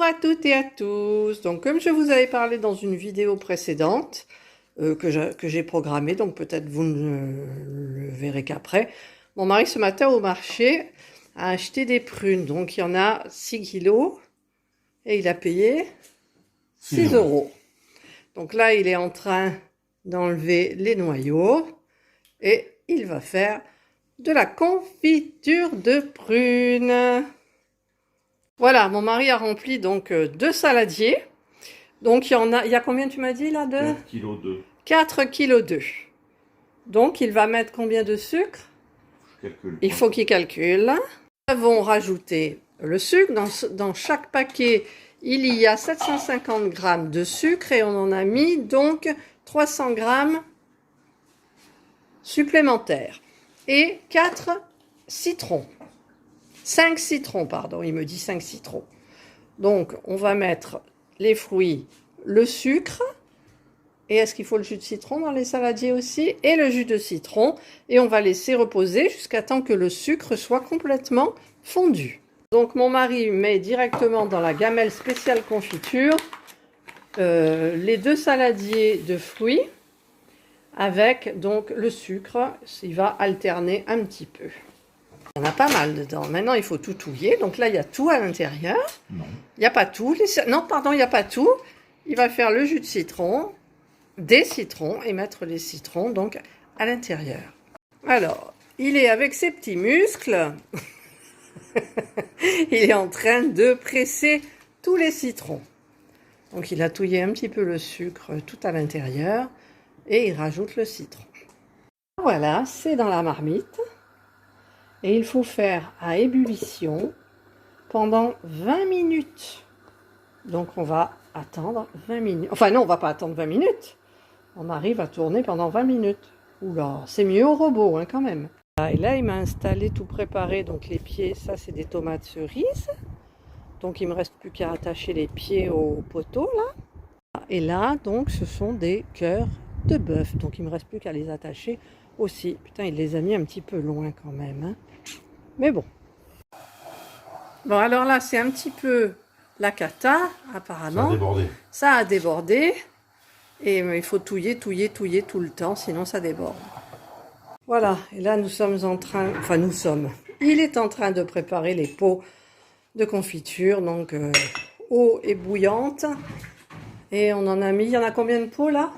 à toutes et à tous. Donc, comme je vous avais parlé dans une vidéo précédente, que j'ai programmée, donc peut-être vous ne le verrez qu'après, mon mari ce matin au marché a acheté des prunes. Donc, il y en a 6 kilos et il a payé 6 euros. Donc là, il est en train d'enlever les noyaux et il va faire de la confiture de prunes. Voilà, mon mari a rempli donc 2 saladiers. Donc il y a combien tu m'as dit là de 4 kg 2. 4 kg 2. Donc il va mettre combien de sucre? Il faut qu'il calcule. Nous avons rajouté le sucre. Dans chaque paquet, il y a 750 g de sucre et on en a mis donc 300 g supplémentaires. Et 4 citrons. 5 citrons, pardon, il me dit 5 citrons. Donc, on va mettre les fruits, le sucre, et est-ce qu'il faut le jus de citron dans les saladiers aussi? Et le jus de citron, et on va laisser reposer jusqu'à temps que le sucre soit complètement fondu. Donc, mon mari met directement dans la gamelle spéciale confiture les 2 saladiers de fruits avec donc le sucre. Il va alterner un petit peu. Il y en a pas mal dedans. Maintenant, il faut tout touiller. Donc là, il y a tout à l'intérieur. Non. Il n'y a pas tout. Non, pardon, il n'y a pas tout. Il va faire le jus de citron, des citrons et mettre les citrons donc à l'intérieur. Alors, il est avec ses petits muscles. Il est en train de presser tous les citrons. Donc, il a touillé un petit peu le sucre tout à l'intérieur et il rajoute le citron. Voilà, c'est dans la marmite. Et il faut faire à ébullition pendant 20 minutes. Donc on va attendre 20 minutes. Enfin non, on va pas attendre 20 minutes. On arrive à tourner pendant 20 minutes. Oula, c'est mieux au robot hein, quand même. Et là, il m'a installé tout préparé. Donc les pieds, ça c'est des tomates cerises. Donc il me reste plus qu'à attacher les pieds au poteau là. Et là, donc ce sont des cœurs de bœuf. Donc il me reste plus qu'à les attacher aussi. Putain, il les a mis un petit peu loin quand même. Hein. Mais bon. Bon, alors là, c'est un petit peu la cata, apparemment. Ça a débordé. Ça a débordé. Et il faut touiller tout le temps, sinon ça déborde. Voilà. Et là, nous sommes en train... Enfin, il est en train de préparer les pots de confiture. Donc, eau est bouillante. Et on en a mis... Il y en a combien de pots, là?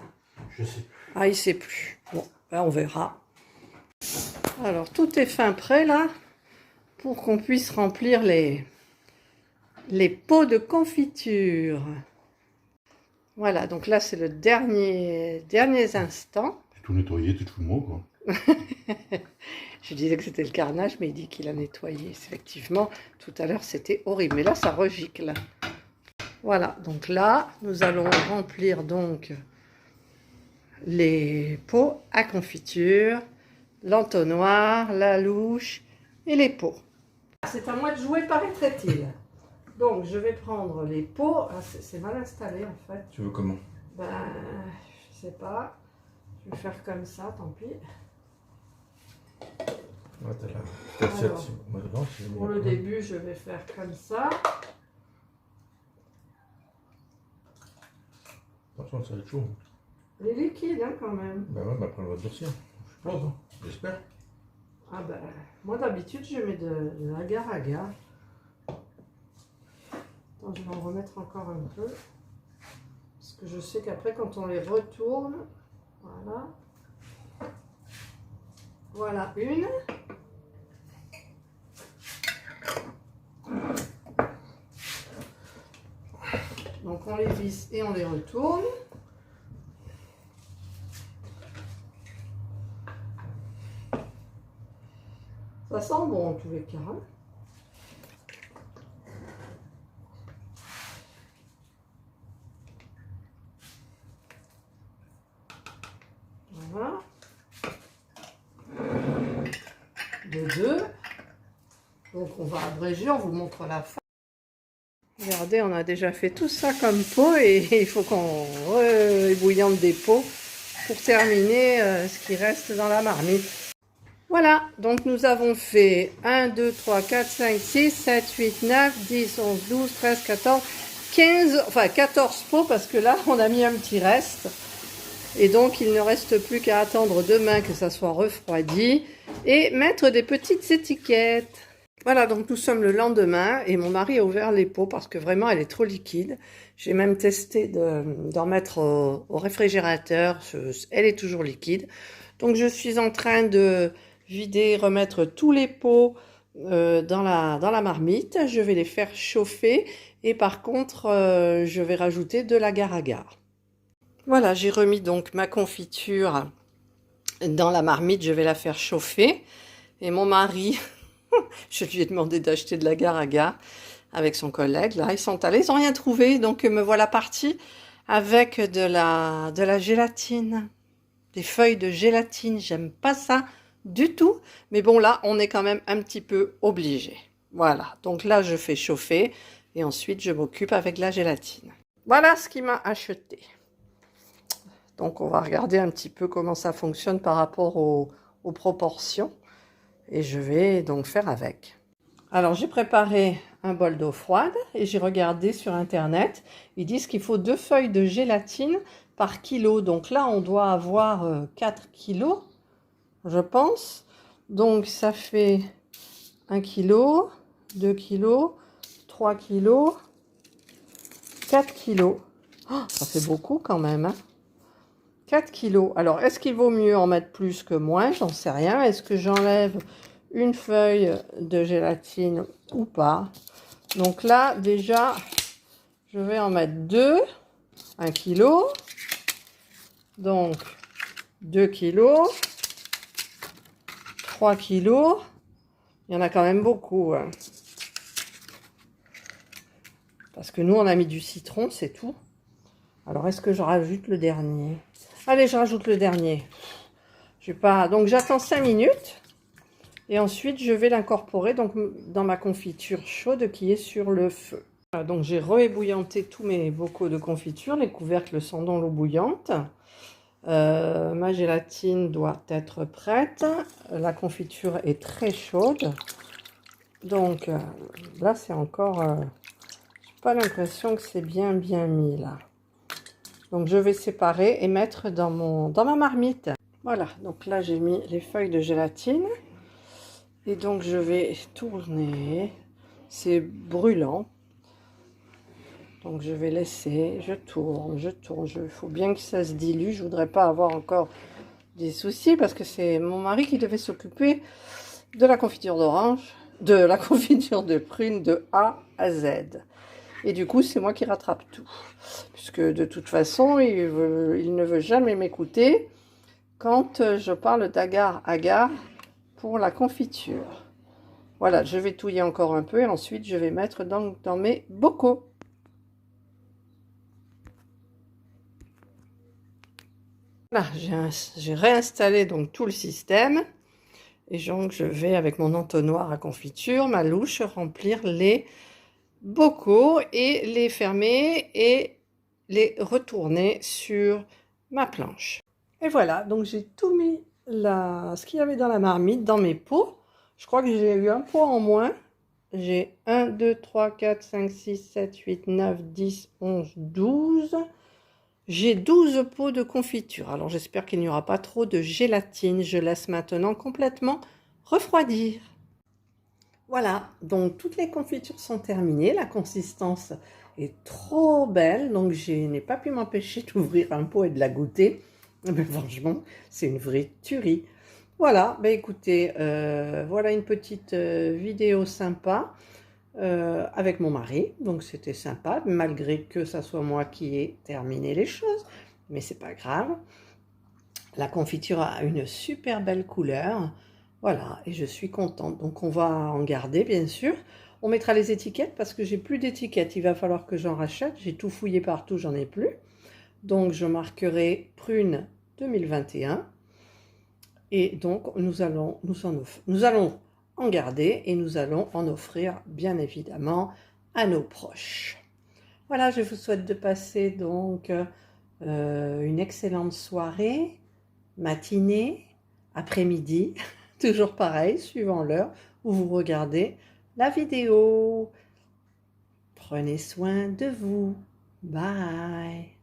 Je sais plus. Ah, il sait plus. Bon, ben, on verra. Alors, tout est fin prêt, là. Pour qu'on puisse remplir les pots de confiture. Voilà, donc là c'est le dernier instant. J'ai tout nettoyé, tout le mot quoi. Je disais que c'était le carnage, mais il dit qu'il a nettoyé. Effectivement, tout à l'heure c'était horrible, mais là ça regicle. Voilà, donc là nous allons remplir donc les pots à confiture, l'entonnoir, la louche et les pots. C'est à moi de jouer, paraîtrait-il. Donc, je vais prendre les pots. Ah, c'est mal installé, en fait. Tu veux comment? Ben, je sais pas. Je vais faire comme ça, tant pis. Ouais, t'as la... Alors, pour le début, je vais faire comme ça. Attention, ça va être chaud. Les liquides, hein, quand même. Ben ouais, après on va durcir. Je pense, hein. J'espère. Ah ben, moi d'habitude, je mets de l'agar-agar. Attends, je vais en remettre encore un peu. Parce que je sais qu'après, quand on les retourne, voilà. Voilà une. Donc on les visse et on les retourne. Ça sent bon en tous les cas. Voilà. De 2. Donc on va abréger, on vous montre la fin. Regardez, on a déjà fait tout ça comme pot et il faut qu'on ébouillante des pots pour terminer ce qui reste dans la marmite. Voilà, donc nous avons fait 1, 2, 3, 4, 5, 6, 7, 8, 9, 10, 11, 12, 13, 14, 15, enfin 14 pots parce que là on a mis un petit reste. Et donc il ne reste plus qu'à attendre demain que ça soit refroidi et mettre des petites étiquettes. Voilà, donc nous sommes le lendemain et mon mari a ouvert les pots parce que vraiment elle est trop liquide. J'ai même testé d'en mettre au réfrigérateur, elle est toujours liquide. Donc je suis en train de vider, remettre tous les pots dans la marmite. Je vais les faire chauffer et par contre je vais rajouter de l'agar-agar. Voilà, j'ai remis donc ma confiture dans la marmite, je vais la faire chauffer. Et mon mari, je lui ai demandé d'acheter de l'agar-agar avec son collègue. Là, ils sont allés, ils n'ont rien trouvé. Donc me voilà partie avec de la gélatine. Des feuilles de gélatine, j'aime pas ça du tout. Mais bon, là, on est quand même un petit peu obligé. Voilà, donc là, je fais chauffer et ensuite, je m'occupe avec la gélatine. Voilà ce qu'il m'a acheté. Donc, on va regarder un petit peu comment ça fonctionne par rapport aux proportions. Et je vais donc faire avec. Alors, j'ai préparé un bol d'eau froide et j'ai regardé sur Internet. Ils disent qu'il faut 2 feuilles de gélatine par kilo. Donc là, on doit avoir 4 kilos, je pense. Donc, ça fait 1 kilo, 2 kilos, 3 kilos, 4 kilos. Oh, ça fait beaucoup quand même, hein. 4 kilos. Alors, est-ce qu'il vaut mieux en mettre plus que moins? J'en sais rien. Est-ce que j'enlève une feuille de gélatine ou pas? Donc là, déjà, je vais en mettre 2. 1 kilo. Donc, 2 kilos. 3 kilos. Il y en a quand même beaucoup, hein. Parce que nous, on a mis du citron, c'est tout. Alors, est-ce que je rajoute le dernier? Allez, je rajoute le dernier. Je vais pas... Donc, j'attends 5 minutes. Et ensuite, je vais l'incorporer donc dans ma confiture chaude qui est sur le feu. Voilà, donc, j'ai réébouillanté tous mes bocaux de confiture. Les couvercles sont dans l'eau bouillante. Ma gélatine doit être prête. La confiture est très chaude. Donc, là, c'est encore... j'ai pas l'impression que c'est bien mis, là. Donc, je vais séparer et mettre dans ma marmite. Voilà, donc là, j'ai mis les feuilles de gélatine. Et donc, je vais tourner. C'est brûlant. Donc, je vais laisser. Je tourne. Il faut bien que ça se dilue. Je voudrais pas avoir encore des soucis parce que c'est mon mari qui devait s'occuper de la confiture d'orange, de la confiture de prune de A à Z. Et du coup, c'est moi qui rattrape tout. Puisque de toute façon, il ne veut jamais m'écouter quand je parle d'agar-agar pour la confiture. Voilà, je vais touiller encore un peu et ensuite je vais mettre dans mes bocaux. Voilà, j'ai réinstallé donc tout le système. Et donc, je vais, avec mon entonnoir à confiture, ma louche, remplir les bocaux et les fermer et les retourner sur ma planche. Et voilà, donc j'ai tout mis ce qu'il y avait dans la marmite, dans mes pots. Je crois que j'ai eu un pot en moins. J'ai 1, 2, 3, 4, 5, 6, 7, 8, 9, 10, 11, 12. J'ai 12 pots de confiture. Alors j'espère qu'il n'y aura pas trop de gélatine. Je laisse maintenant complètement refroidir. Voilà, donc toutes les confitures sont terminées. La consistance est trop belle. Donc je n'ai pas pu m'empêcher d'ouvrir un pot et de la goûter. Mais franchement, c'est une vraie tuerie. Voilà, ben écoutez, voilà une petite vidéo sympa. Avec mon mari, donc c'était sympa, malgré que ça soit moi qui ai terminé les choses, mais c'est pas grave. La confiture a une super belle couleur, voilà, et je suis contente. Donc on va en garder, bien sûr. On mettra les étiquettes parce que j'ai plus d'étiquettes. Il va falloir que j'en rachète. J'ai tout fouillé partout, j'en ai plus. Donc je marquerai prune 2021. Et donc nous allons en garder et nous allons en offrir bien évidemment à nos proches. Voilà, je vous souhaite de passer donc une excellente soirée, matinée, après-midi, toujours pareil, suivant l'heure où vous regardez la vidéo. Prenez soin de vous. Bye.